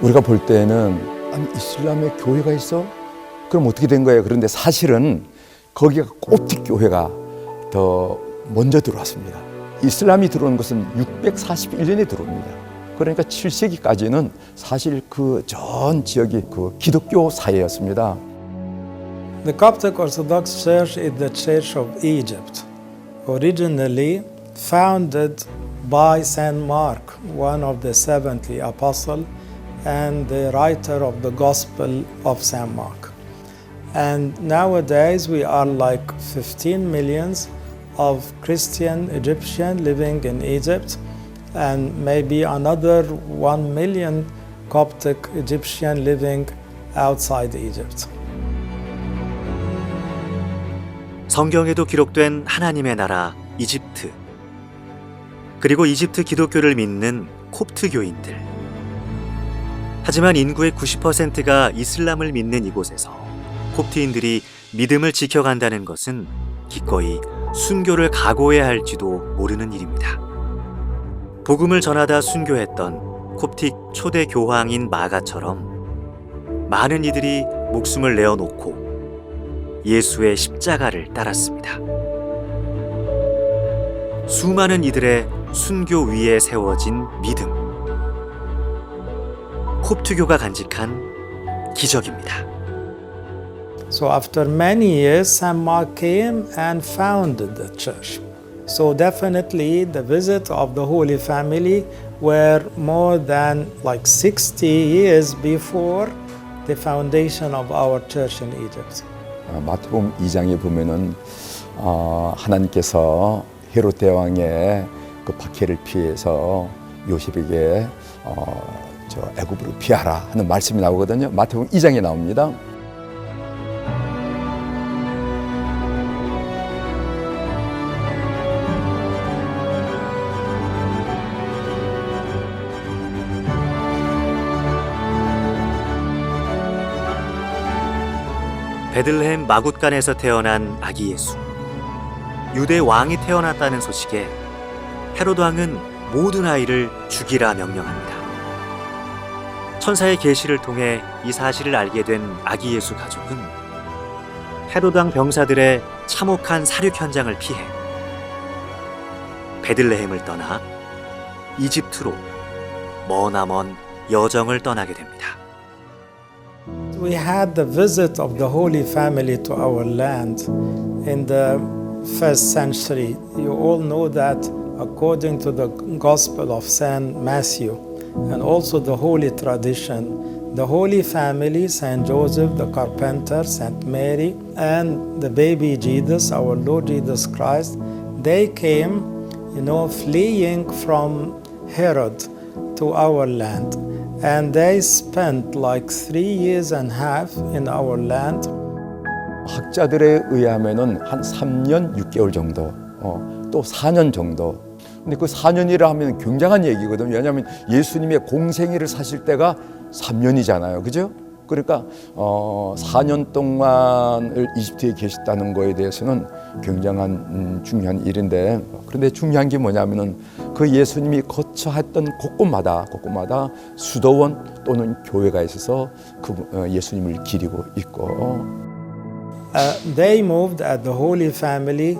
우리가 볼 때는 아니 이슬람에 교회가 있어? 그럼 어떻게 된 거예요? 그런데 사실은 거기가 콥틱 교회가 더 먼저 들어왔습니다. 이슬람이 들어온 것은 641년에 들어옵니다. 그러니까 7세기까지는 사실 그 전 지역이 그 기독교 사회였습니다. The Coptic Orthodox Church is the Church of Egypt, originally founded by Saint Mark, one of the 70 apostles and the writer of the Gospel of Saint Mark. And nowadays we are like 15 millions of Christian Egyptians living in Egypt, and maybe another 1 million Coptic Egyptian living outside Egypt. 성경에도 기록된 하나님의 나라 이집트, 그리고 이집트 기독교를 믿는 콥트교인들. 하지만 인구의 90%가 이슬람을 믿는 이곳에서 콥트인들이 믿음을 지켜간다는 것은 기꺼이 순교를 각오해야 할지도 모르는 일입니다. 복음을 전하다 순교했던 콥틱 초대 교황인 마가처럼 많은 이들이 목숨을 내어놓고 예수의 십자가를 따랐습니다. 수많은 이들의 순교 위에 세워진 믿음, 콥트교가 간직한 기적입니다. So after many years, Saint Mark came and founded the church. So definitely the visit of the Holy Family were more than like 60 years before the foundation of our church in Egypt. 마태복음 2장에 보면은 하나님께서 헤롯 대왕의 그 박해를 피해서 요셉에게 애굽으로 피하라 하는 말씀이 나오거든요. 마태복음 2장에 나옵니다. 베들레헴 마굿간에서 태어난 아기 예수. 유대 왕이 태어났다는 소식에 헤롯 왕은 모든 아이를 죽이라 명령합니다. 천사의 계시를 통해 이 사실을 알게 된 아기 예수 가족은 헤롯 왕 병사들의 참혹한 살육 현장을 피해 베들레헴을 떠나 이집트로 머나먼 여정을 떠나게 됩니다. We had the visit of the Holy Family to our land in the first century. You all know that according to the Gospel of Saint Matthew and also the Holy Tradition, the Holy Family, Saint Joseph, the carpenter, Saint Mary, and the baby Jesus, our Lord Jesus Christ, they came, fleeing from Herod to our land. And they spent like 3 years and a half in our land. 학자들에 의하면은 한 3년 6개월 정도, 또 4년 정도. 근데 그 4년이라 하면 굉장한 얘기거든요. 왜냐하면 예수님의 공생애를 사실 때가 3년이잖아요, 그죠? 그러니까 4년 동안을 이집트에 계셨다는 거에 대해서는 굉장한 중요한 일인데, 그런데 중요한 게 뭐냐면은 그 예수님이 거처했던 곳곳마다 수도원 또는 교회가 있어서 그 예수님을 기리고 있고. They moved at the Holy Family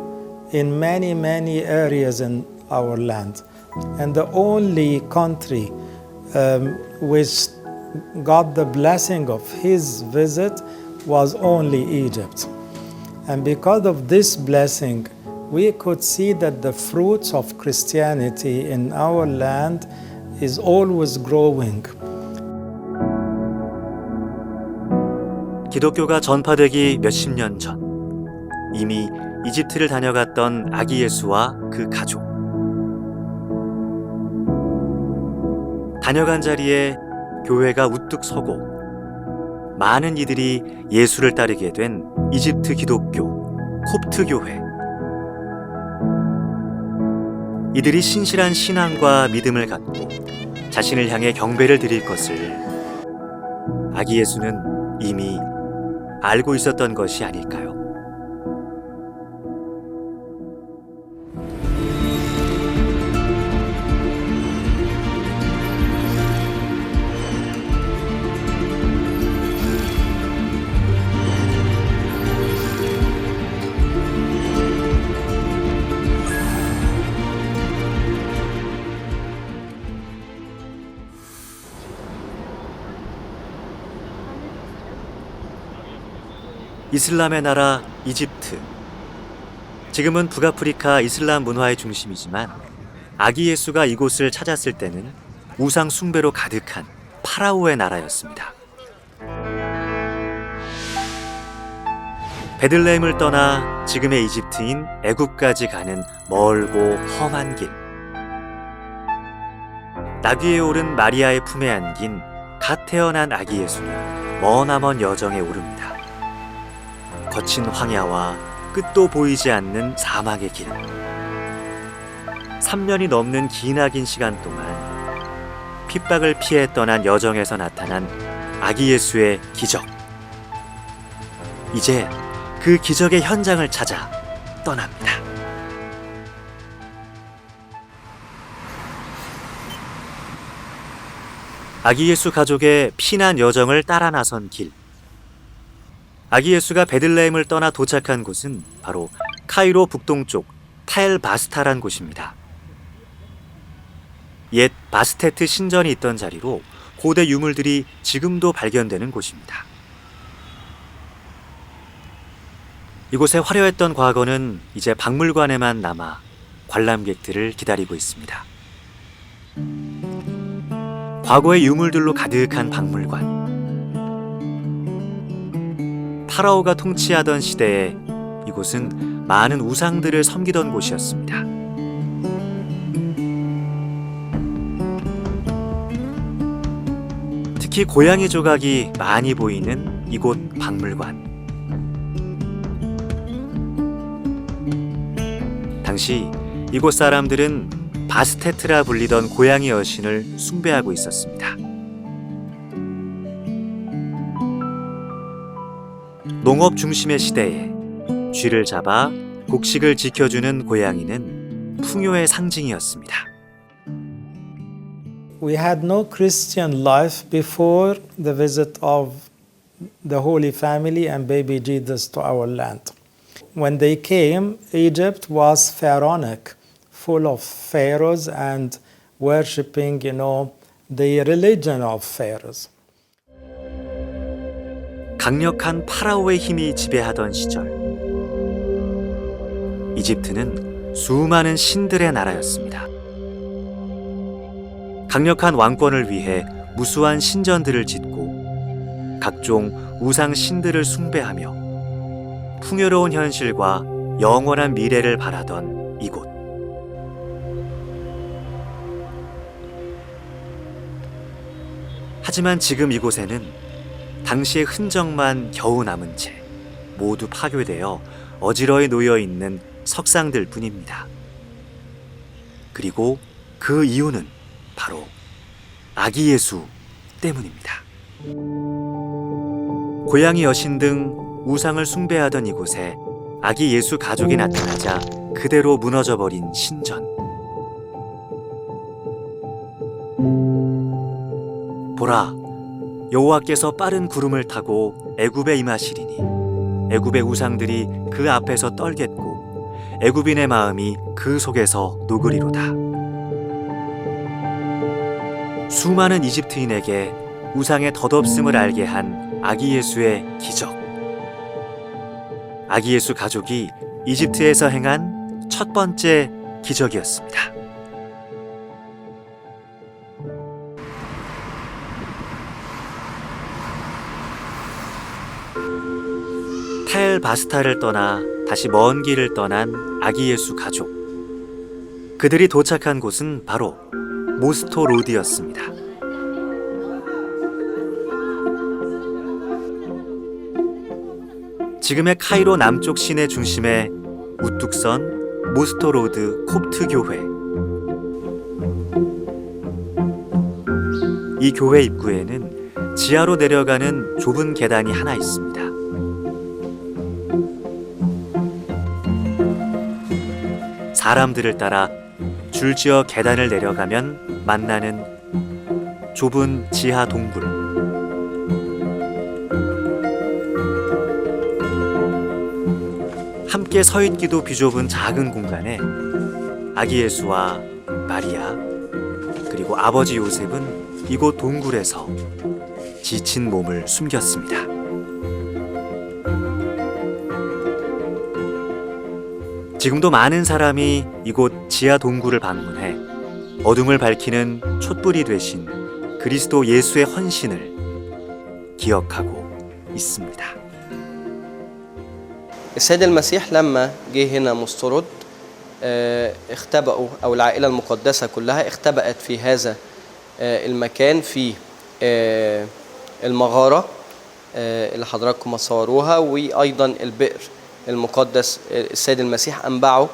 in many areas in our land, and the only country which got the blessing of his visit was only Egypt. And because of this blessing, we could see that the fruits of Christianity in our land is always growing. 기독교가 전파되기 몇십 년 전, 이미 이집트를 다녀갔던 아기 예수와 그 가족. 다녀간 자리에 교회가 우뚝 서고 많은 이들이 예수를 따르게 된 이집트 기독교 콥트 교회. 이들이 신실한 신앙과 믿음을 갖고 자신을 향해 경배를 드릴 것을 아기 예수는 이미 알고 있었던 것이 아닐까요? 이슬람의 나라 이집트. 지금은 북아프리카 이슬람 문화의 중심이지만 아기 예수가 이곳을 찾았을 때는 우상 숭배로 가득한 파라오의 나라였습니다. 베들레헴을 떠나 지금의 이집트인 애굽까지 가는 멀고 험한 길. 나귀에 오른 마리아의 품에 안긴 갓 태어난 아기 예수는 머나먼 여정에 오릅니다. 거친 황야와 끝도 보이지 않는 사막의 길. 3년이 넘는 기나긴 시간 동안 핍박을 피해 떠난 여정에서 나타난 아기 예수의 기적. 이제 그 기적의 현장을 찾아 떠납니다. 아기 예수 가족의 피난 여정을 따라 나선 길. 아기 예수가 베들레헴을 떠나 도착한 곳은 바로 카이로 북동쪽 타엘 바스타란 곳입니다. 옛 바스테트 신전이 있던 자리로 고대 유물들이 지금도 발견되는 곳입니다. 이곳의 화려했던 과거는 이제 박물관에만 남아 관람객들을 기다리고 있습니다. 과거의 유물들로 가득한 박물관. 파라오가 통치하던 시대에 이곳은 많은 우상들을 섬기던 곳이었습니다. 특히 고양이 조각이 많이 보이는 이곳 박물관. 당시 이곳 사람들은 바스테트라 불리던 고양이 여신을 숭배하고 있었습니다. 농업 중심의 시대에 쥐를 잡아 곡식을 지켜주는 고양이는 풍요의 상징이었습니다. We had no Christian life before the visit of the Holy Family and baby Jesus to our land. When they came, Egypt was pharaonic, full of pharaohs and worshipping, the religion of pharaohs. 강력한 파라오의 힘이 지배하던 시절, 이집트는 수많은 신들의 나라였습니다. 강력한 왕권을 위해 무수한 신전들을 짓고 각종 우상 신들을 숭배하며 풍요로운 현실과 영원한 미래를 바라던 이곳. 하지만 지금 이곳에는 당시의 흔적만 겨우 남은 채 모두 파괴되어 어지러이 놓여 있는 석상들 뿐입니다. 그리고 그 이유는 바로 아기 예수 때문입니다. 고양이 여신 등 우상을 숭배하던 이곳에 아기 예수 가족이 나타나자 그대로 무너져버린 신전. 보라, 여호와께서 빠른 구름을 타고 애굽에 임하시리니 애굽의 우상들이 그 앞에서 떨겠고 애굽인의 마음이 그 속에서 녹으리로다. 수많은 이집트인에게 우상의 덧없음을 알게 한 아기 예수의 기적. 아기 예수 가족이 이집트에서 행한 첫 번째 기적이었습니다. 타엘 바스타를 떠나 다시 먼 길을 떠난 아기 예수 가족. 그들이 도착한 곳은 바로 모스토 로드였습니다. 지금의 카이로 남쪽 시내 중심의 우뚝선 모스토 로드 콥트 교회. 이 교회 입구에는 지하로 내려가는 좁은 계단이 하나 있습니다. 사람들을 따라 줄지어 계단을 내려가면 만나는 좁은 지하 동굴. 함께 서 있기도 비좁은 작은 공간에 아기 예수와 마리아 그리고 아버지 요셉은 이곳 동굴에서 지친 몸을 숨겼습니다. 지금도 많은 사람이 이곳 지하 동굴을 방문해 어둠을 밝히는 촛불이 되신 그리스도 예수의 헌신을 기억하고 있습니다. السيد المسيح لما جه هنا مسترد اختبأوا أو العائلة المقدسة كلها اختبأت في هذا المكان في المغارة اللي حضراتكم صوروها، وأيضا البئر المقدس السيد المسيح أنبعه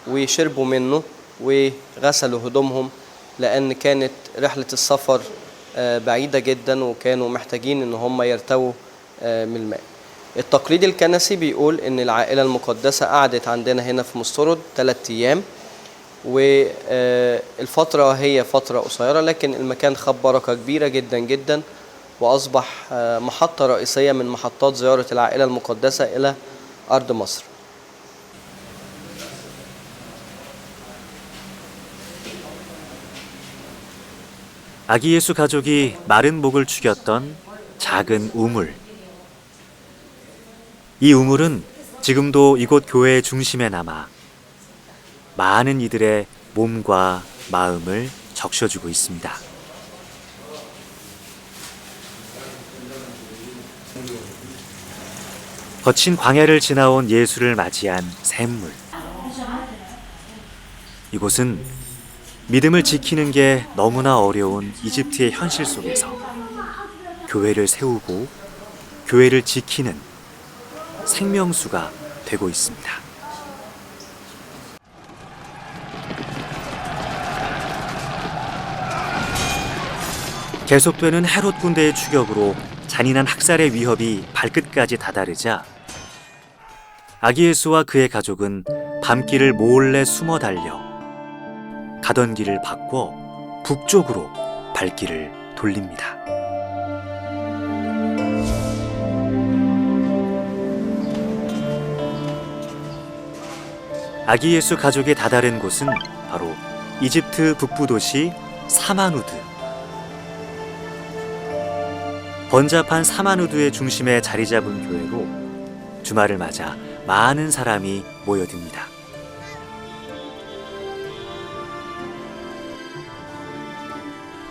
وشربوا منه وغسلوا هدومهم، لأن كانت رحلة السفر بعيدة جدا وكانوا محتاجين إن هم يرتووا من الماء. التقليد الكنسي بيقول إن العائلة المقدسة قعدت عندنا هنا في مسترد 3 أيام، والفترة هي فترة قصيرة، لكن المكان خد بركة كبيرة جدا جدا وأصبح محطة رئيسية من محطات زيارة العائلة المقدسة إلى أرض مصر. 아기 예수 가족이 마른 목을 죽였던 작은 우물. 이 우물은 지금도 이곳 교회의 중심에 남아 많은 이들의 몸과 마음을 적셔주고 있습니다. 거친 광야를 지나온 예수를 맞이한 샘물. 이곳은 믿음을 지키는 게 너무나 어려운 이집트의 현실 속에서 교회를 세우고 교회를 지키는 생명수가 되고 있습니다. 계속되는 헤롯 군대의 추격으로 잔인한 학살의 위협이 발끝까지 다다르자 아기 예수와 그의 가족은 밤길을 몰래 숨어 달려 가던 길을 바꿔 북쪽으로 발길을 돌립니다. 아기 예수 가족이 다다른 곳은 바로 이집트 북부 도시 사마누드. 번잡한 사마누드의 중심에 자리 잡은 교회로 주말을 맞아 많은 사람이 모여듭니다.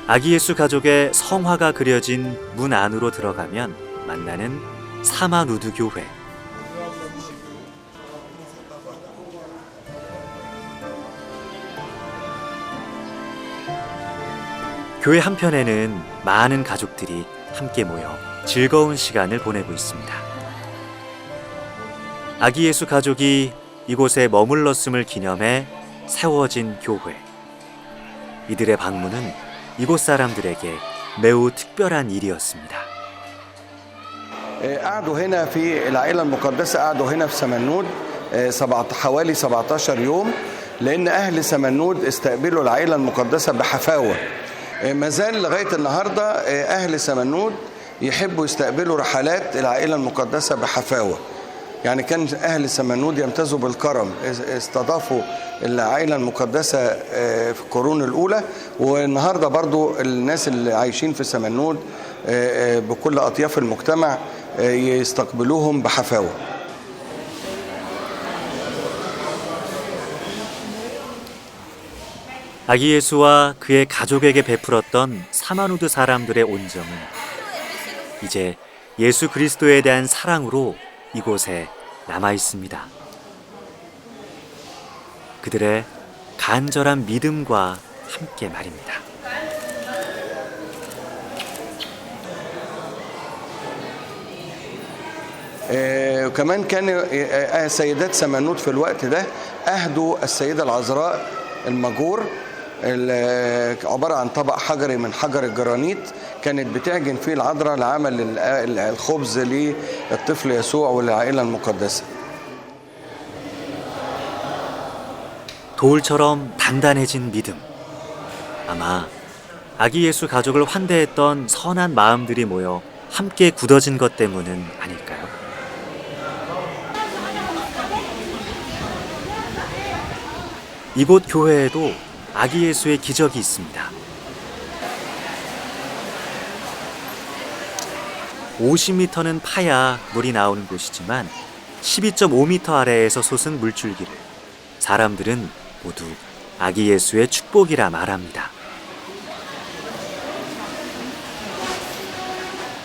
아기 예수 가족의 성화가 그려진 문 안으로 들어가면 만나는 사마누드 교회. 교회 한편에는 많은 가족들이 함께 모여 즐거운 시간을 보내고 있습니다. 아기 예수 가족이 이곳에 머물렀음을 기념해 세워진 교회. 이들의 방문은 이곳 사람들에게 매우 특별한 일이었습니다. قعدوا هنا في العائلة المقدسة، قعدوا هنا في سمنود حوالي 17 يوم، لأن أهل سمنود استقبلوا العائلة المقدسة بحفاوة. ما زال لغاية النهاردة أهل سمنود يحبوا يستقبلوا رحلات العائلة المقدسة بحفاوة. يعني كان أهل سمنود يمتازوا بالكرم، استضافوا العائلة المقدسة في القرون الأولى، والنهاردة برضو الناس اللي عايشين في سمنود بكل أطياف المجتمع يستقبلوهم بحفاوة. 아기 예수와 그의 가족에게 베풀었던 사마누드 사람들의 온정은 이제 예수 그리스도에 대한 사랑으로 이곳에 남아 있습니다. 그들의 간절한 믿음과 함께 말입니다. وكمان كان سيدات سمنود في الوقت ده أهدوا السيدة العذراء المجور، عبارة عن طبق حجري من حجر الجرانيت كانت بتعجن فيه العذراء لعمل الخبز للطفل يسوع والعائلة المقدسة. 돌처럼 단단해진 믿음. 아마 아기 예수 가족을 환대했던 선한 마음들이 모여 함께 굳어진 것 때문은 아닐까요? 이곳 교회에도 아기 예수의 기적이 있습니다. 50m는 파야 물이 나오는 곳이지만 12.5m 아래에서 솟은 물줄기를 사람들은 모두 아기 예수의 축복이라 말합니다.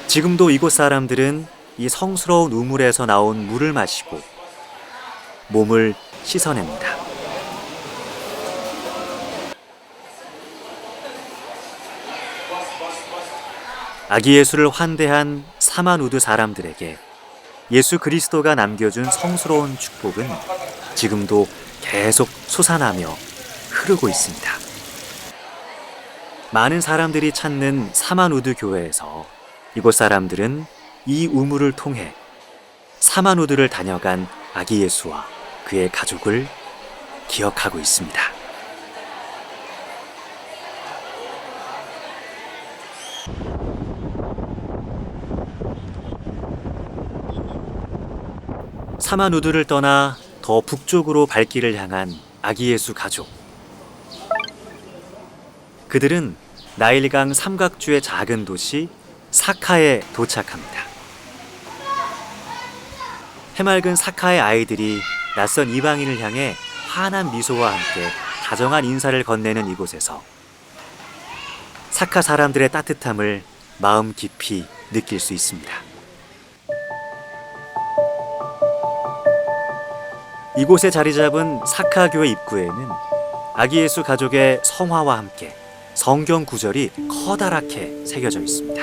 지금도 이곳 사람들은 이 성스러운 우물에서 나온 물을 마시고 몸을 씻어냅니다. 아기 예수를 환대한 사마누드 사람들에게 예수 그리스도가 남겨준 성스러운 축복은 지금도 계속 솟아나며 흐르고 있습니다. 많은 사람들이 찾는 사마누드 교회에서 이곳 사람들은 이 우물을 통해 사마누드를 다녀간 아기 예수와 그의 가족을 기억하고 있습니다. 사마누드를 떠나 더 북쪽으로 발길을 향한 아기 예수 가족. 그들은 나일강 삼각주의 작은 도시 사카에 도착합니다. 해맑은 사카의 아이들이 낯선 이방인을 향해 환한 미소와 함께 다정한 인사를 건네는 이곳에서 사카 사람들의 따뜻함을 마음 깊이 느낄 수 있습니다. 이곳에 자리 잡은 사카 교회 입구에는 아기 예수 가족의 성화와 함께 성경 구절이 커다랗게 새겨져 있습니다.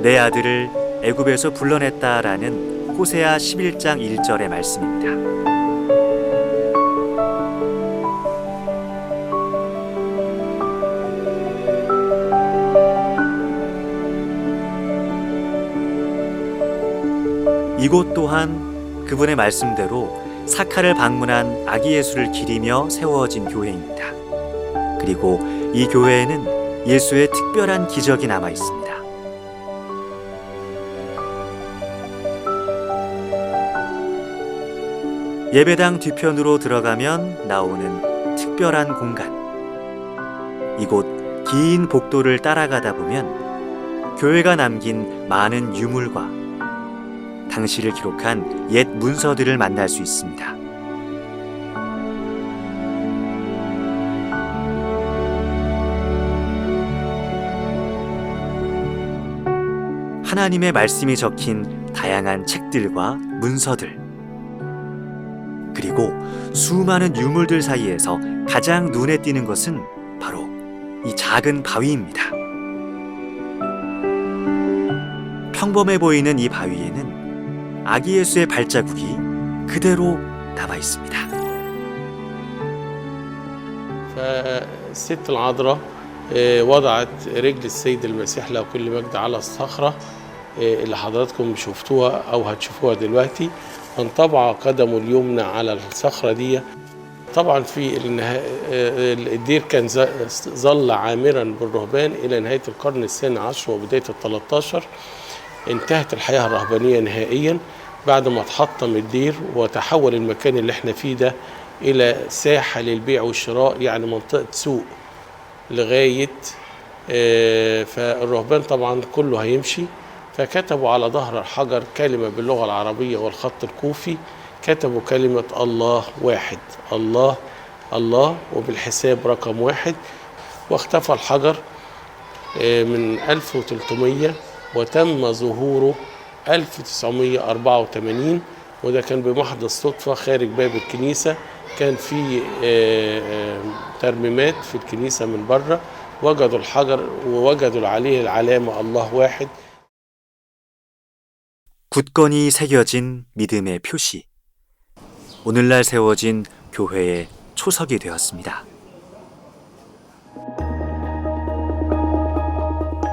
내 아들을 애굽에서 불러냈다라는 호세아 11장 1절의 말씀입니다. 이곳 또한 그분의 말씀대로 사카를 방문한 아기 예수를 기리며 세워진 교회입니다. 그리고 이 교회에는 예수의 특별한 기적이 남아 있습니다. 예배당 뒤편으로 들어가면 나오는 특별한 공간. 이곳 긴 복도를 따라가다 보면 교회가 남긴 많은 유물과 당시를 기록한 옛 문서들을 만날 수 있습니다. 하나님의 말씀이 적힌 다양한 책들과 문서들, 그리고 수많은 유물들 사이에서 가장 눈에 띄는 것은 바로 이 작은 바위입니다. 평범해 보이는 이 바위에는 아기 예수의 발자국이 그대로 남아 있습니다. فالست العذراء وضعت رجل السيد المسيح له كل مجد على الصخرة اللي حضراتكم شفتوها أو هتشوفوها دلوقتي. انطبع قدمه اليمنى على الصخرة دي. طبعا في الدير كان ظل عامرا بالرهبان إلى نهاية القرن الثاني عشر وبداية ال13. انتهت الحياة الرهبانية نهائيا بعد ما تحطم الدير وتحول المكان اللي احنا فيه ده إلى ساحة للبيع والشراء، يعني منطقة سوق لغاية فالرهبان طبعا كله هيمشي. فكتبوا على ظهر الحجر كلمة باللغة العربية والخط الكوفي، كتبوا كلمة الله واحد، الله الله وبالحساب رقم واحد. واختفى الحجر من 1300 وتم ظهوره 1984، وده كان بمحض الصدفة خارج باب الكنيسة. كان في ترميمات في الكنيسة من بره، وجدوا الحجر ووجدوا عليه العلامة الله واحد. 굳건히 새겨진 믿음의 표시. 오늘날 세워진 교회의 초석이 되었습니다.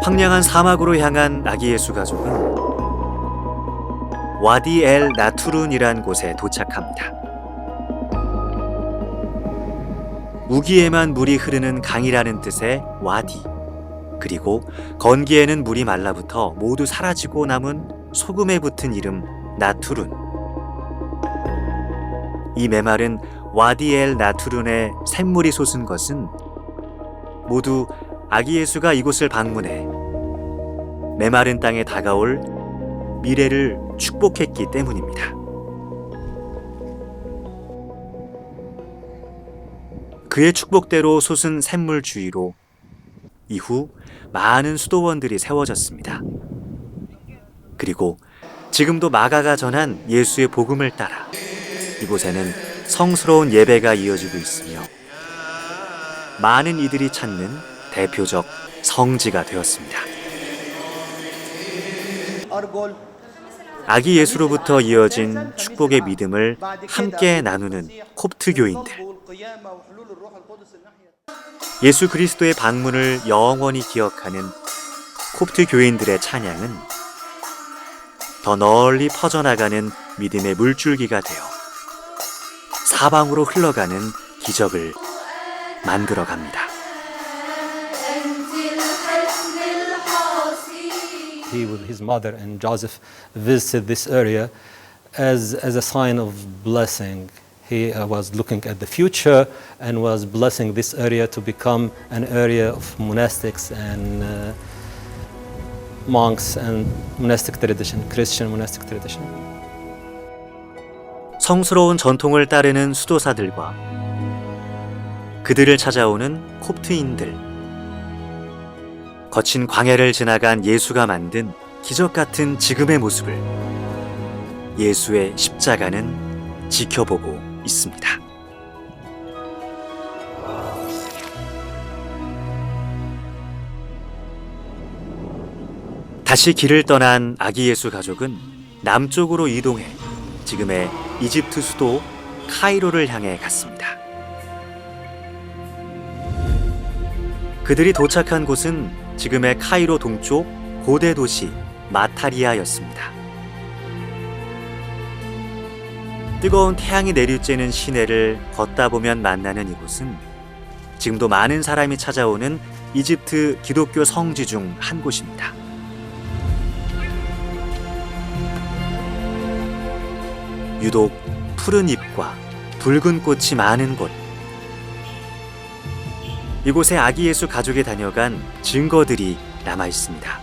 황량한 사막으로 향한 아기 예수 가족은 와디 엘 나투룬이란 곳에 도착합니다. 우기에만 물이 흐르는 강이라는 뜻의 와디, 그리고 건기에는 물이 말라붙어 모두 사라지고 남은 소금에 붙은 이름 나투룬. 이 메마른 와디 엘 나투룬에 샘물이 솟은 것은 모두 아기 예수가 이곳을 방문해 메마른 땅에 다가올 미래를 축복했기 때문입니다. 그의 축복대로 솟은 샘물 주위로 이후 많은 수도원들이 세워졌습니다. 그리고 지금도 마가가 전한 예수의 복음을 따라 이곳에는 성스러운 예배가 이어지고 있으며 많은 이들이 찾는 대표적 성지가 되었습니다. 아기 예수로부터 이어진 축복의 믿음을 함께 나누는 콥트 교인들. 예수 그리스도의 방문을 영원히 기억하는 콥트 교인들의 찬양은 더 널리 퍼져나가는 믿음의 물줄기가 되어 사방으로 흘러가는 기적을 만들어갑니다. He with his mother and Joseph visited this area as a sign of blessing. He was looking at the future and was blessing this area to become an area of monastics and monks and monastic tradition, Christian monastic tradition. 성스러운 전통을 따르는 수도사들과 그들을 찾아오는 콥트인들, 거친 광야를 지나간 예수가 만든 기적 같은 지금의 모습을 예수의 십자가는 지켜보고 있습니다. 다시 길을 떠난 아기 예수 가족은 남쪽으로 이동해 지금의 이집트 수도 카이로를 향해 갔습니다. 그들이 도착한 곳은 지금의 카이로 동쪽 고대 도시 마타리아였습니다. 뜨거운 태양이 내리쬐는 시내를 걷다 보면 만나는 이곳은 지금도 많은 사람이 찾아오는 이집트 기독교 성지 중 한 곳입니다. 유독 푸른 잎과 붉은 꽃이 많은 곳. 이곳에 아기 예수 가족이 다녀간 증거들이 남아 있습니다.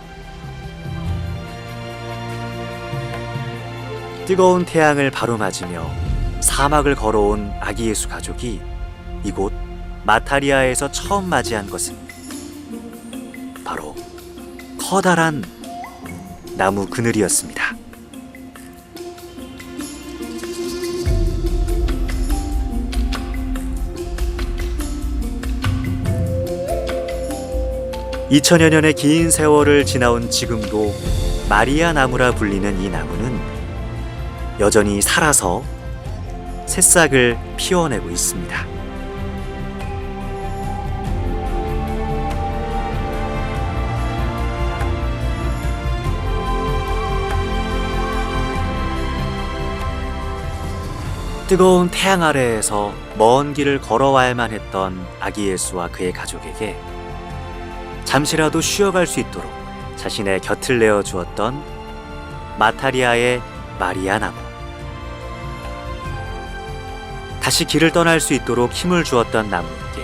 뜨거운 태양을 바로 맞으며 사막을 걸어온 아기 예수 가족이 이곳 마타리아에서 처음 맞이한 것은 바로 커다란 나무 그늘이었습니다. (2000여 년의) 긴 세월을 지나온 지금도 마리아 나무라 불리는 이 나무는 여전히 살아서 새싹을 피워내고 있습니다. 뜨거운 태양 아래에서 먼 길을 걸어와야만 했던 아기 예수와 그의 가족에게 잠시라도 쉬어갈 수 있도록 자신의 곁을 내어 주었던 마타리아의 마리아 나무. 다시 길을 떠날 수 있도록 힘을 주었던 나무에게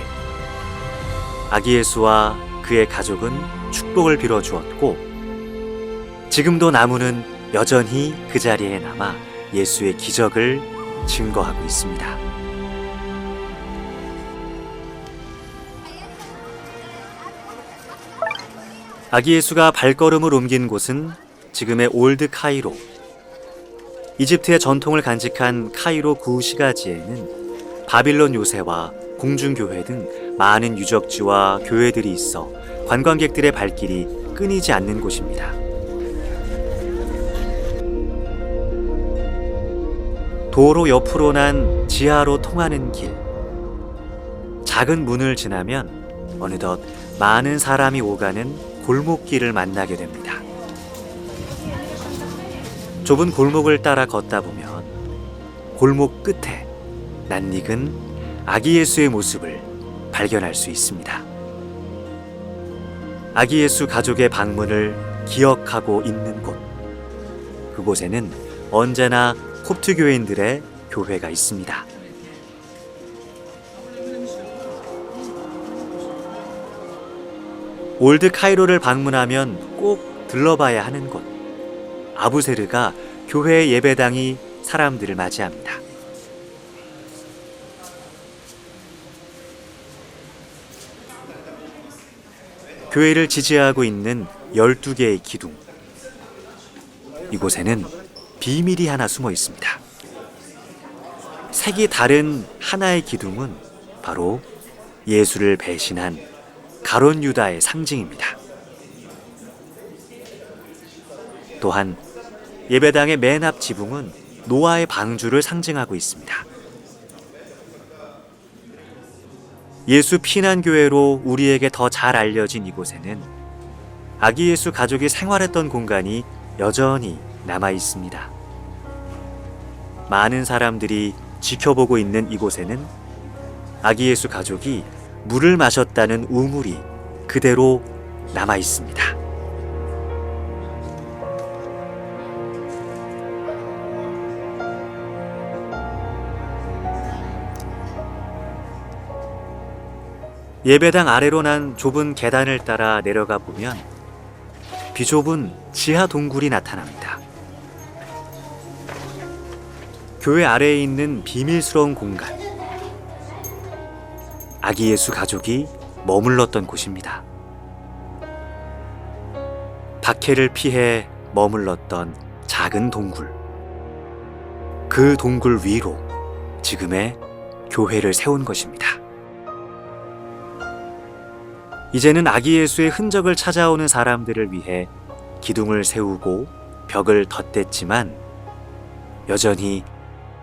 아기 예수와 그의 가족은 축복을 빌어 주었고, 지금도 나무는 여전히 그 자리에 남아 예수의 기적을 증거하고 있습니다. 아기 예수가 발걸음을 옮긴 곳은 지금의 올드 카이로. 이집트의 전통을 간직한 카이로 구시가지에는 바빌론 요새와 공중교회 등 많은 유적지와 교회들이 있어 관광객들의 발길이 끊이지 않는 곳입니다. 도로 옆으로 난 지하로 통하는 길. 작은 문을 지나면 어느덧 많은 사람이 오가는 골목길을 만나게 됩니다. 좁은 골목을 따라 걷다 보면 골목 끝에 낯익은 아기 예수의 모습을 발견할 수 있습니다. 아기 예수 가족의 방문을 기억하고 있는 곳. 그곳에는 언제나 콥트 교인들의 교회가 있습니다. 올드 카이로를 방문하면 꼭 들러봐야 하는 곳. 아부세르가 교회 예배당이 사람들을 맞이합니다. 교회를 지지하고 있는 12개의 기둥. 이곳에는 비밀이 하나 숨어 있습니다. 색이 다른 하나의 기둥은 바로 예수를 배신한 가룟 유다의 상징입니다. 또한 예배당의 맨 앞 지붕은 노아의 방주를 상징하고 있습니다. 예수 피난교회로 우리에게 더 잘 알려진 이곳에는 아기 예수 가족이 생활했던 공간이 여전히 남아 있습니다. 많은 사람들이 지켜보고 있는 이곳에는 아기 예수 가족이 물을 마셨다는 우물이 그대로 남아 있습니다. 예배당 아래로 난 좁은 계단을 따라 내려가 보면 비좁은 지하 동굴이 나타납니다. 교회 아래에 있는 비밀스러운 공간, 아기 예수 가족이 머물렀던 곳입니다. 박해를 피해 머물렀던 작은 동굴, 그 동굴 위로 지금의 교회를 세운 것입니다. 이제는 아기 예수의 흔적을 찾아오는 사람들을 위해 기둥을 세우고 벽을 덧댔지만 여전히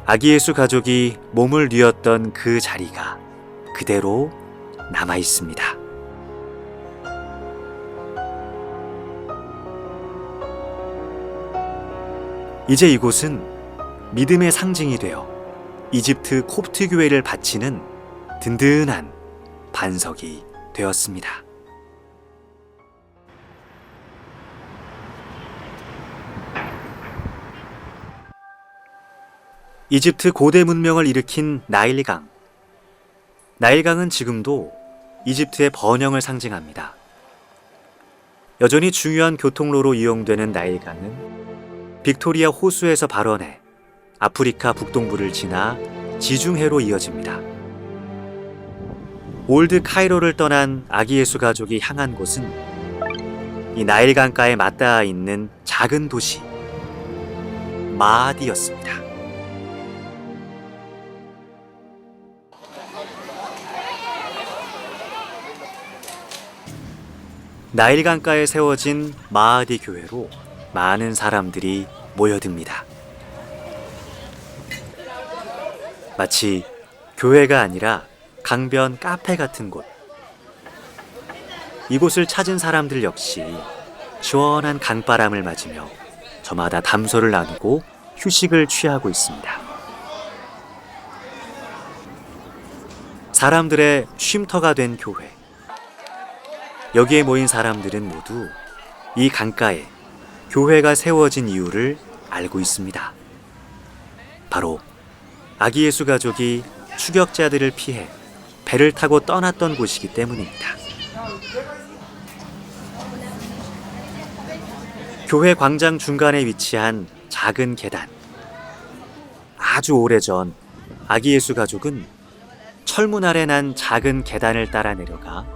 아기 예수 가족이 몸을 뉘었던 그 자리가 그대로 남아 있습니다. 이제 이곳은 믿음의 상징이 되어 이집트 콥트 교회를 바치는 든든한 반석이 되었습니다. 이집트 고대 문명을 일으킨 나일강. 나일강은 지금도 이집트의 번영을 상징합니다. 여전히 중요한 교통로로 이용되는 나일강은 빅토리아 호수에서 발원해 아프리카 북동부를 지나 지중해로 이어집니다. 올드 카이로를 떠난 아기 예수 가족이 향한 곳은 이 나일강가에 맞닿아 있는 작은 도시 마아디였습니다. 나일강가에 세워진 마아디 교회로 많은 사람들이 모여듭니다. 마치 교회가 아니라 강변 카페 같은 곳. 이곳을 찾은 사람들 역시 시원한 강바람을 맞으며 저마다 담소를 나누고 휴식을 취하고 있습니다. 사람들의 쉼터가 된 교회. 여기에 모인 사람들은 모두 이 강가에 교회가 세워진 이유를 알고 있습니다. 바로 아기 예수 가족이 추격자들을 피해 배를 타고 떠났던 곳이기 때문입니다. 교회 광장 중간에 위치한 작은 계단. 아주 오래전 아기 예수 가족은 철문 아래 난 작은 계단을 따라 내려가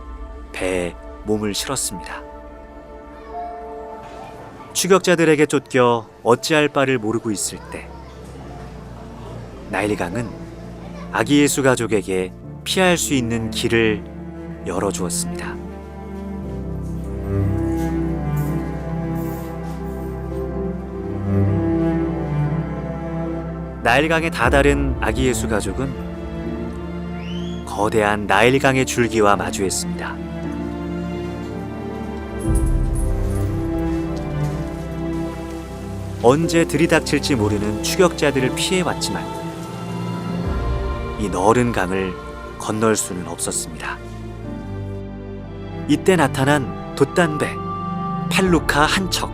배에 몸을 실었습니다. 추격자들에게 쫓겨 어찌할 바를 모르고 있을 때 나일강은 아기 예수 가족에게 피할 수 있는 길을 열어주었습니다. 나일강에 다다른 아기 예수 가족은 거대한 나일강의 줄기와 마주했습니다. 언제 들이닥칠지 모르는 추격자들을 피해왔지만 이 너른 강을 건널 수는 없었습니다. 이때 나타난 돛단배 팔루카 한 척.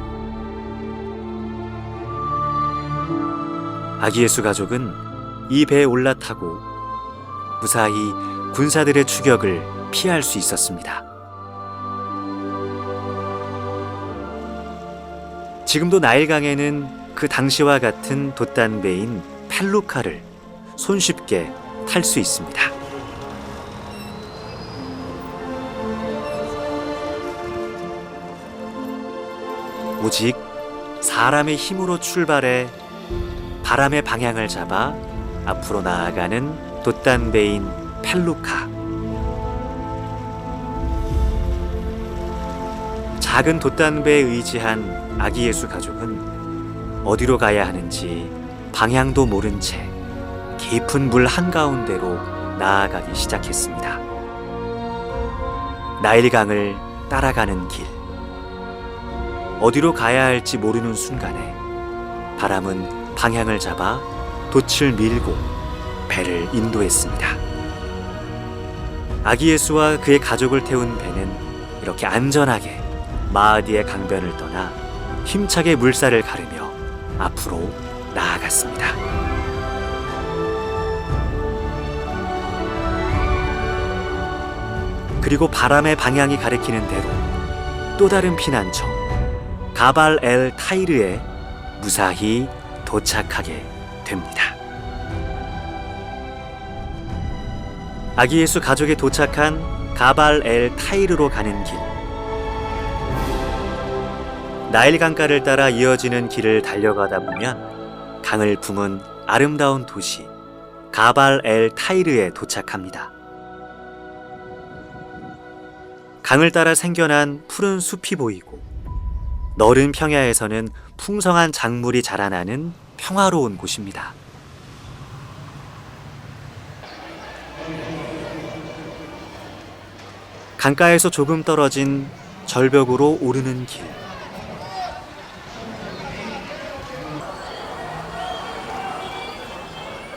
아기 예수 가족은 이 배에 올라타고 무사히 군사들의 추격을 피할 수 있었습니다. 지금도 나일강에는 그 당시와 같은 돛단배인 펠루카를 손쉽게 탈 수 있습니다. 오직 사람의 힘으로 출발해 바람의 방향을 잡아 앞으로 나아가는 돛단배인 펠루카. 작은 돛단배에 의지한 아기 예수 가족은 어디로 가야 하는지 방향도 모른 채 깊은 물 한가운데로 나아가기 시작했습니다. 나일강을 따라가는 길. 어디로 가야 할지 모르는 순간에 바람은 방향을 잡아 돛을 밀고 배를 인도했습니다. 아기 예수와 그의 가족을 태운 배는 이렇게 안전하게 마아디의 강변을 떠나 힘차게 물살을 가르며 앞으로 나아갔습니다. 그리고 바람의 방향이 가리키는 대로 또 다른 피난처 가발 엘 타이르에 무사히 도착하게 됩니다. 아기 예수 가족이 도착한 가발 엘 타이르로 가는 길. 나일 강가를 따라 이어지는 길을 달려가다 보면 강을 품은 아름다운 도시 가발 엘 타이르에 도착합니다. 강을 따라 생겨난 푸른 숲이 보이고 너른 평야에서는 풍성한 작물이 자라나는 평화로운 곳입니다. 강가에서 조금 떨어진 절벽으로 오르는 길.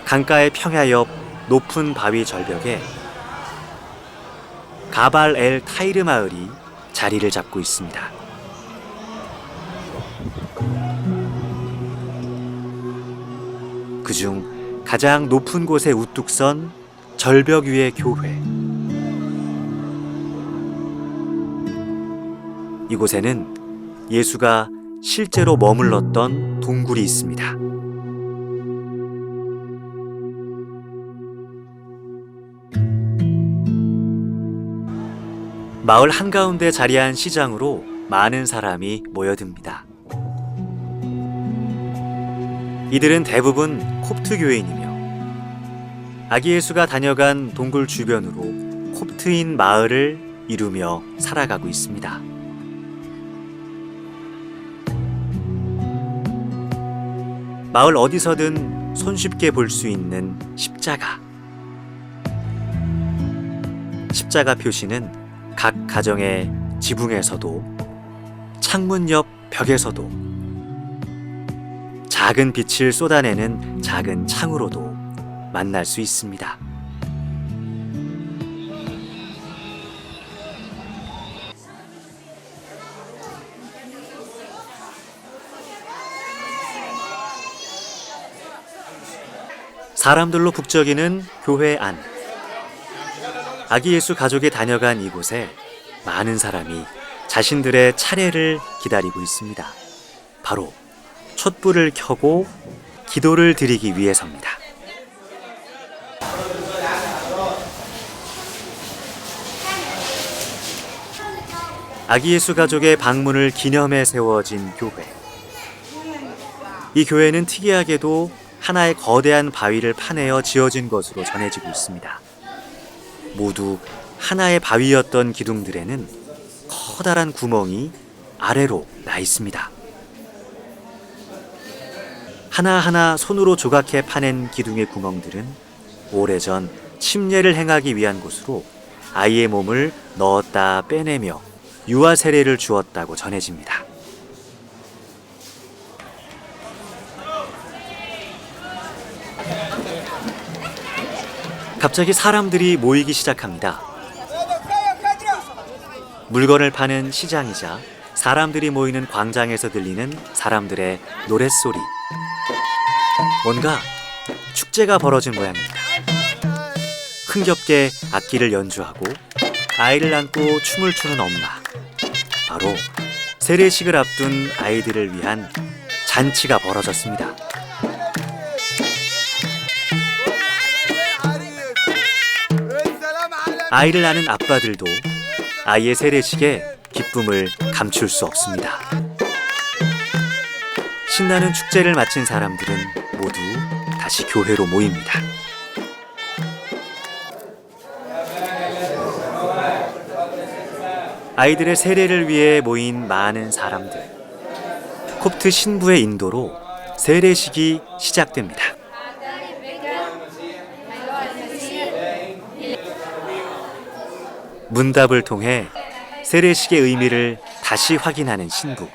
강가의 평야 옆 높은 바위 절벽에 가발 엘 타이르 마을이 자리를 잡고 있습니다. 그중 가장 높은 곳에 우뚝 선 절벽 위의 교회. 이곳에는 예수가 실제로 머물렀던 동굴이 있습니다. 마을 한가운데 자리한 시장으로 많은 사람이 모여듭니다. 이들은 대부분 콥트 교인이며 아기 예수가 다녀간 동굴 주변으로 콥트인 마을을 이루며 살아가고 있습니다. 마을 어디서든 손쉽게 볼 수 있는 십자가. 십자가 표시는 각 가정의 지붕에서도 창문 옆 벽에서도 작은 빛을 쏟아내는 작은 창으로도 만날 수 있습니다. 사람들로 북적이는 교회 안. 아기 예수 가족이 다녀간 이곳에 많은 사람이 자신들의 차례를 기다리고 있습니다. 바로 촛불을 켜고 기도를 드리기 위해서입니다. 아기 예수 가족의 방문을 기념해 세워진 교회. 이 교회는 특이하게도 하나의 거대한 바위를 파내어 지어진 것으로 전해지고 있습니다. 모두 하나의 바위였던 기둥들에는 커다란 구멍이 아래로 나 있습니다. 하나하나 손으로 조각해 파낸 기둥의 구멍들은 오래전 침례를 행하기 위한 곳으로 아이의 몸을 넣었다 빼내며 유아 세례를 주었다고 전해집니다. 갑자기 사람들이 모이기 시작합니다. 물건을 파는 시장이자 사람들이 모이는 광장에서 들리는 사람들의 노랫소리. 뭔가 축제가 벌어진 모양입니다. 흥겹게 악기를 연주하고 아이를 안고 춤을 추는 엄마. 바로 세례식을 앞둔 아이들을 위한 잔치가 벌어졌습니다. 아이를 낳은 아빠들도 아이의 세례식에 기쁨을 감출 수 없습니다. 신나는 축제를 마친 사람들은 모두 다시 교회로 모입니다. 아이들의 세례를 위해 모인 많은 사람들. 콥트 신부의 인도로 세례식이 시작됩니다. 문답을 통해 세례식의 의미를 다시 확인하는 신부.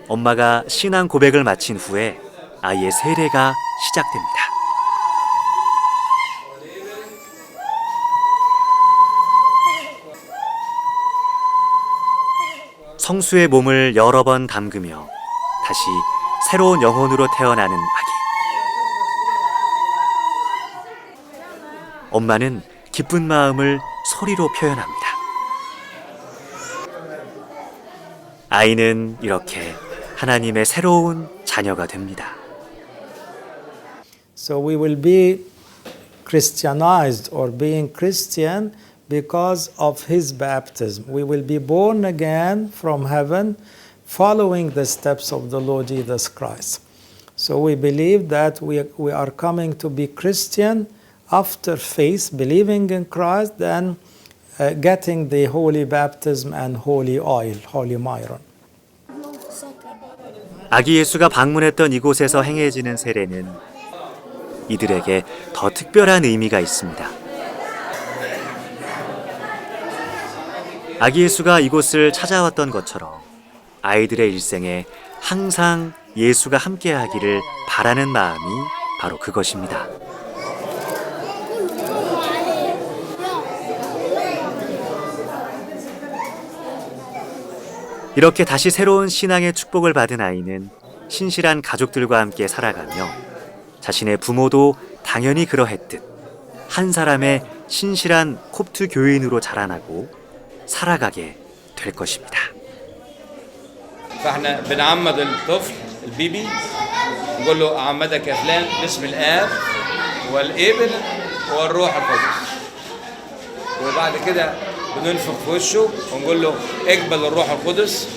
엄마가 신앙 고백을 마친 후에 아이의 세례가 시작됩니다. 성수의 몸을 여러 번 담그며 다시 새로운 영혼으로 태어나는 아기. 엄마는 기쁜 마음을 소리로 표현합니다. 아이는 이렇게 하나님의 새로운 자녀가 됩니다. So we will be Christianized or being Christian because of his baptism. We will be born again from heaven following the steps of the Lord Jesus Christ. So we believe that we are coming to be Christian after faith, believing in Christ, then getting the holy baptism and holy oil, holy myron. 아기 예수가 방문했던 이곳에서 행해지는 세례는 이들에게 더 특별한 의미가 있습니다. 아기 예수가 이곳을 찾아왔던 것처럼 아이들의 일생에 항상 예수가 함께하기를 바라는 마음이 바로 그것입니다. 이렇게 다시 새로운 신앙의 축복을 받은 아이는 신실한 가족들과 함께 살아가며 자신의 부모도 당연히 그러했듯 한 사람의 신실한 콥트 교인으로 자라나고 살아가게 될 것입니다. فاحنا بنعمد الطفل البيبي نقول له أعمدك يا فلان باسم الآب والابن والروح القدس. وبعد كده بننفخ في وشه ونقول له اقبل الروح القدس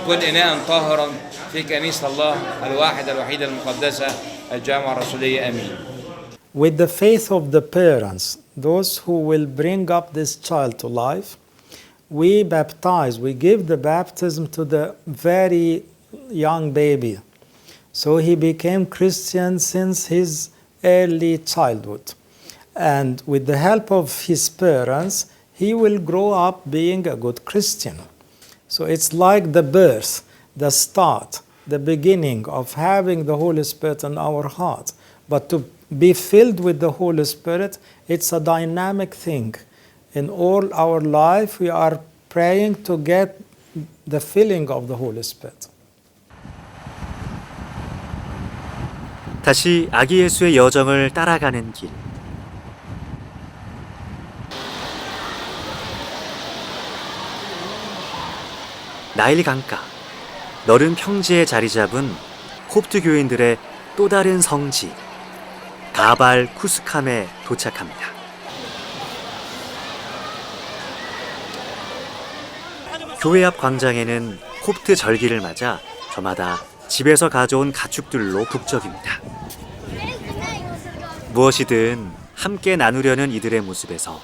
وكن إناء طاهرا في كنيسة الله الواحدة الوحيدة المقدسة الجامعة الرسولية آمين. With the faith of the parents, those who will bring up this child to life, we baptize, we give the baptism to the very young baby. So he became Christian since his early childhood. And with the help of his parents, he will grow up being a good Christian. So it's like the birth, the start, the beginning of having the Holy Spirit in our heart. But to be filled with the Holy Spirit, it's a dynamic thing. In all our life, we are praying to get the filling of the Holy Spirit. 다시 아기 예수의 여정을 따라가는 길. 나일 강가, 너른 평지에 자리 잡은 콥트 교인들의 또 다른 성지, 가발 쿠스캄에 도착합니다. 교회 앞 광장에는 콥트 절기를 맞아 저마다 집에서 가져온 가축들로 북적입니다. 무엇이든 함께 나누려는 이들의 모습에서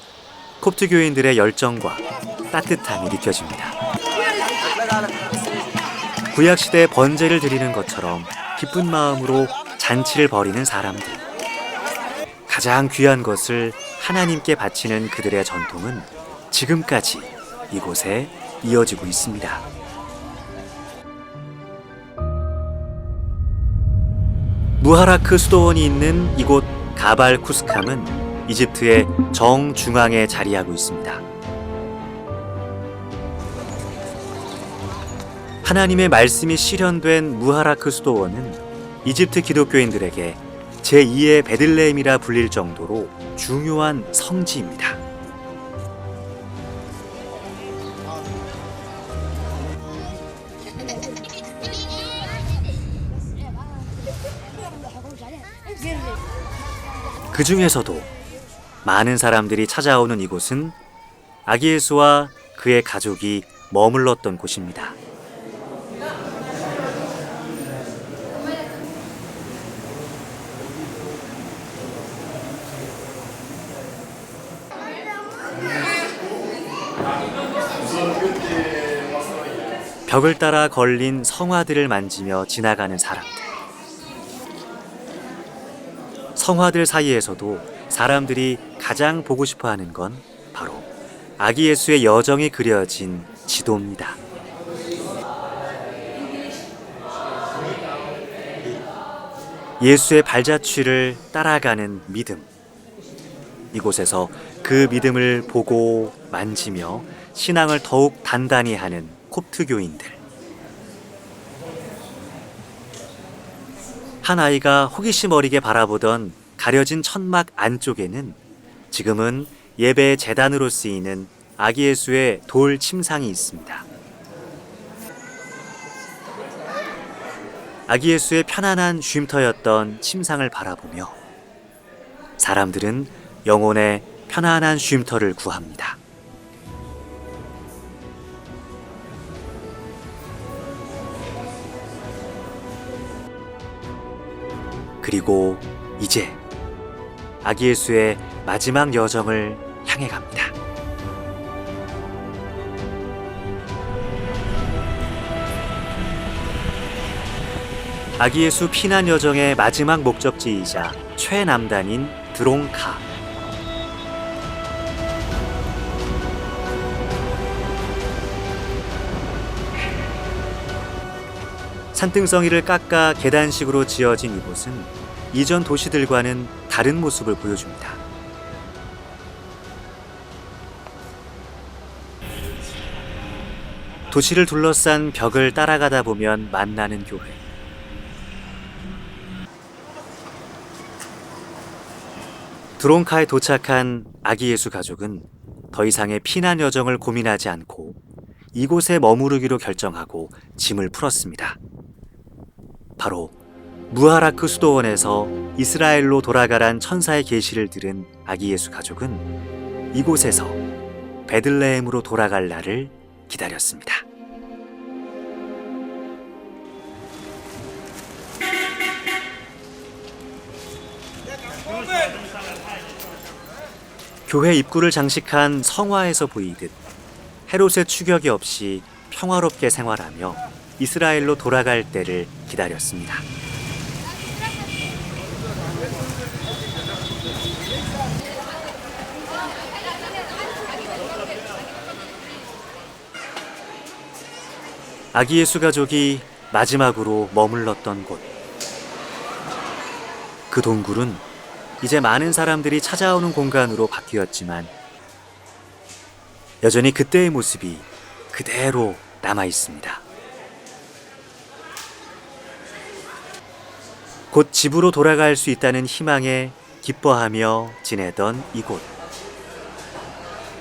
콥트 교인들의 열정과 따뜻함이 느껴집니다. 구약시대에 번제를 드리는 것처럼 기쁜 마음으로 잔치를 벌이는 사람들. 가장 귀한 것을 하나님께 바치는 그들의 전통은 지금까지 이곳에 이어지고 있습니다. 무하라크 수도원이 있는 이곳 가발 쿠스캄은 이집트의 정중앙에 자리하고 있습니다. 하나님의 말씀이 실현된 무하라크 수도원은 이집트 기독교인들에게 제2의 베들레헴이라 불릴 정도로 중요한 성지입니다. 그 중에서도 많은 사람들이 찾아오는 이곳은 아기 예수와 그의 가족이 머물렀던 곳입니다. 벽을 따라 걸린 성화들을 만지며 지나가는 사람들. 성화들 사이에서도 사람들이 가장 보고 싶어 하는 건 바로 아기 예수의 여정이 그려진 지도입니다. 예수의 발자취를 따라가는 믿음. 이곳에서 그 믿음을 보고 만지며 신앙을 더욱 단단히 하는 콥트교인들. 한 아이가 호기심 어리게 바라보던 가려진 천막 안쪽에는 지금은 예배의 제단으로 쓰이는 아기 예수의 돌 침상이 있습니다. 아기 예수의 편안한 쉼터였던 침상을 바라보며 사람들은 영혼의 편안한 쉼터를 구합니다. 그리고 이제 아기 예수의 마지막 여정을 향해 갑니다. 아기 예수 피난 여정의 마지막 목적지이자 최남단인 드롱카. 산등성이를 깎아 계단식으로 지어진 이곳은 이전 도시들과는 다른 모습을 보여줍니다. 도시를 둘러싼 벽을 따라가다 보면 만나는 교회. 드론카에 도착한 아기 예수 가족은 더 이상의 피난 여정을 고민하지 않고 이곳에 머무르기로 결정하고 짐을 풀었습니다. 바로 무하라크 수도원에서 이스라엘로 돌아가란 천사의 계시를 들은 아기 예수 가족은 이곳에서 베들레헴으로 돌아갈 날을 기다렸습니다. 교회 입구를 장식한 성화에서 보이듯 헤롯의 추격이 없이 평화롭게 생활하며 이스라엘로 돌아갈 때를 기다렸습니다. 아기 예수 가족이 마지막으로 머물렀던 곳. 그 동굴은 이제 많은 사람들이 찾아오는 공간으로 바뀌었지만 여전히 그때의 모습이 그대로 남아 있습니다. 곧 집으로 돌아갈 수 있다는 희망에 기뻐하며 지내던 이곳.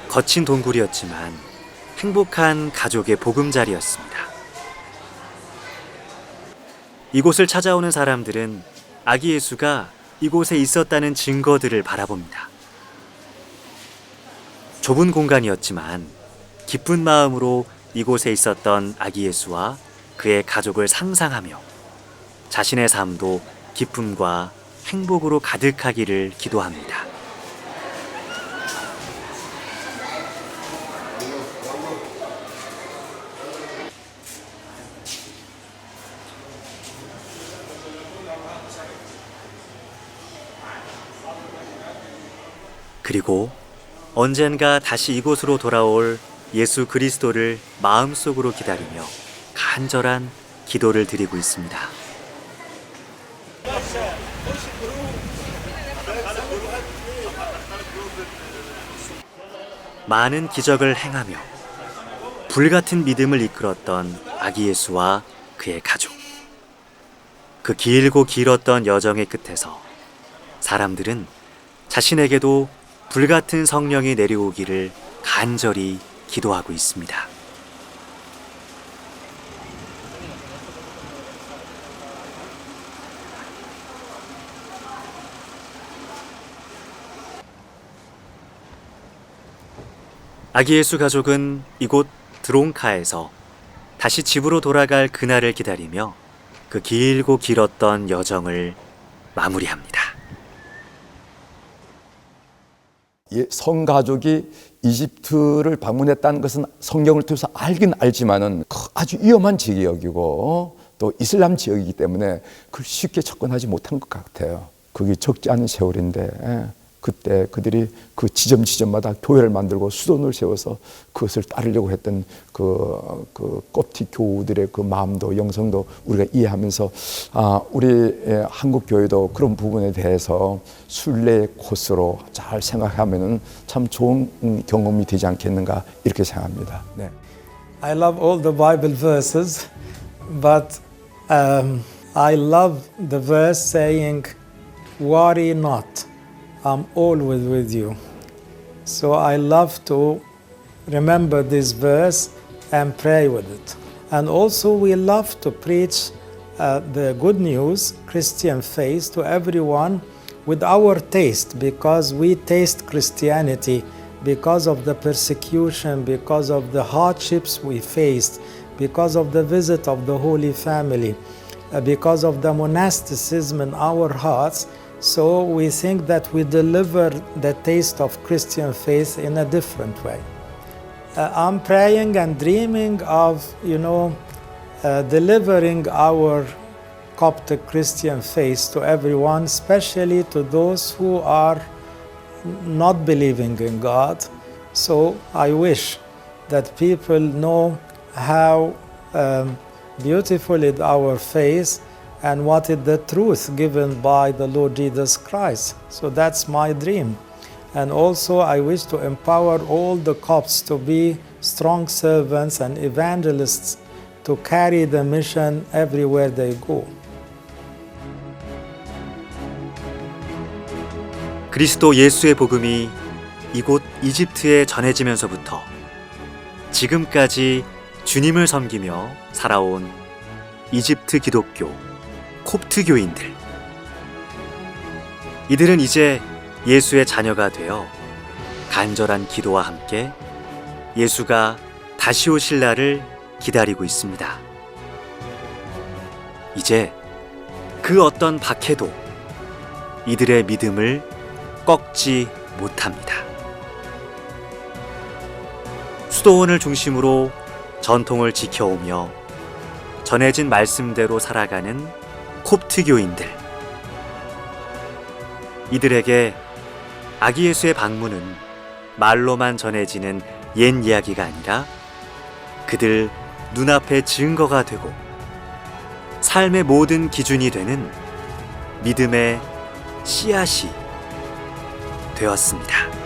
거친 동굴이었지만 행복한 가족의 보금자리였습니다. 이곳을 찾아오는 사람들은 아기 예수가 이곳에 있었다는 증거들을 바라봅니다. 좁은 공간이었지만 기쁜 마음으로 이곳에 있었던 아기 예수와 그의 가족을 상상하며 자신의 삶도 기쁨과 행복으로 가득하기를 기도합니다. 그리고 언젠가 다시 이곳으로 돌아올 예수 그리스도를 마음속으로 기다리며 간절한 기도를 드리고 있습니다. 많은 기적을 행하며 불같은 믿음을 이끌었던 아기 예수와 그의 가족. 그 길고 길었던 여정의 끝에서 사람들은 자신에게도 불같은 성령이 내려오기를 간절히 기도하고 있습니다. 아기 예수 가족은 이곳 드론카에서 다시 집으로 돌아갈 그날을 기다리며 그 길고 길었던 여정을 마무리합니다. 성가족이 이집트를 방문했다는 것은 성경을 통해서 알긴 알지만은 아주 위험한 지역이고 또 이슬람 지역이기 때문에 그걸 쉽게 접근하지 못한 것 같아요. 그게 적지 않은 세월인데 그때 그들이 그 지점마다 교회를 만들고 수도원을 세워서 그것을 따르려고 했던 그 koptic 교우들의 그 마음도 영성도 우리가 이해하면서 우리 한국 교회도 그런 부분에 대해서 순례의 코스로 잘 생각하면은 참 좋은 경험이 되지 않겠는가 이렇게 생각합니다. 네. I love all the Bible verses, but I love the verse saying, "Worry not, I'm always with you." So I love to remember this verse and pray with it. And also we love to preach the good news, Christian faith, to everyone with our taste, because we taste Christianity because of the persecution, because of the hardships we faced, because of the visit of the Holy Family, because of the monasticism in our hearts. So we think that we deliver the taste of Christian faith in a different way. I'm praying and dreaming of, delivering our Coptic Christian faith to everyone, especially to those who are not believing in God. So I wish that people know how beautiful is our faith and what is the truth given by the Lord Jesus Christ. So that's my dream. And also I wish to empower all the Copts to be strong servants and evangelists to carry the mission everywhere they go. 그리스도 예수의 복음이 이곳 이집트에 전해지면서부터 지금까지 주님을 섬기며 살아온 이집트 기독교 콥트 교인들. 이들은 이제 예수의 자녀가 되어 간절한 기도와 함께 예수가 다시 오실 날을 기다리고 있습니다. 이제 그 어떤 박해도 이들의 믿음을 꺾지 못합니다. 수도원을 중심으로 전통을 지켜오며 전해진 말씀대로 살아가는 콥트 교인들. 이들에게 아기 예수의 방문은 말로만 전해지는 옛 이야기가 아니라 그들 눈앞의 증거가 되고 삶의 모든 기준이 되는 믿음의 씨앗이 되었습니다.